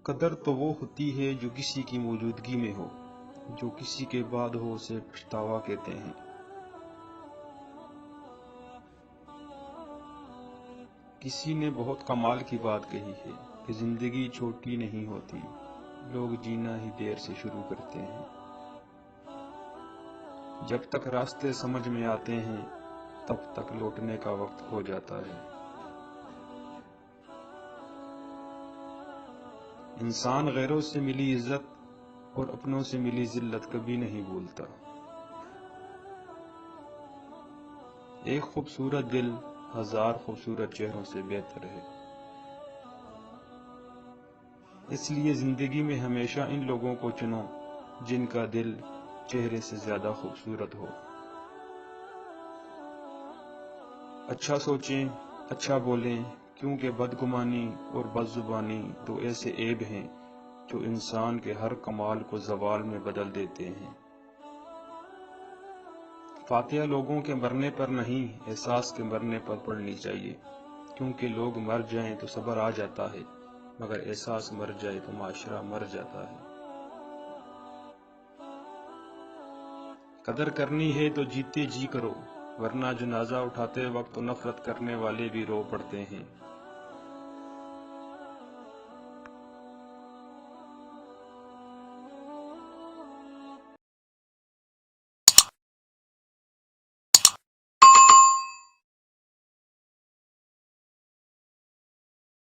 قدر تو وہ ہوتی ہے جو کسی کی موجودگی میں ہو، جو کسی کے بعد ہو اسے پچھتاوا کہتے ہیں۔ کسی نے بہت کمال کی بات کہی ہے کہ زندگی چھوٹی نہیں ہوتی، لوگ جینا ہی دیر سے شروع کرتے ہیں۔ جب تک راستے سمجھ میں آتے ہیں تب تک لوٹنے کا وقت ہو جاتا ہے۔ انسان غیروں سے ملی عزت اور اپنوں سے ملی ذلت کبھی نہیں بھولتا۔ ایک خوبصورت دل ہزار خوبصورت چہروں سے بہتر ہے۔ اس لیے زندگی میں ہمیشہ ان لوگوں کو چنو جن کا دل چہرے سے زیادہ خوبصورت ہو۔ اچھا سوچیں، اچھا بولیں، کیونکہ بدگمانی اور بدزبانی دو ایسے عیب ہیں جو انسان کے ہر کمال کو زوال میں بدل دیتے ہیں۔ فاتحہ لوگوں کے مرنے پر نہیں، احساس کے مرنے پر پڑھنی چاہیے، کیونکہ لوگ مر جائیں تو صبر آ جاتا ہے، مگر احساس مر جائے تو معاشرہ مر جاتا ہے۔ قدر کرنی ہے تو جیتے جی کرو، ورنہ جنازہ اٹھاتے وقت تو نفرت کرنے والے بھی رو پڑتے ہیں۔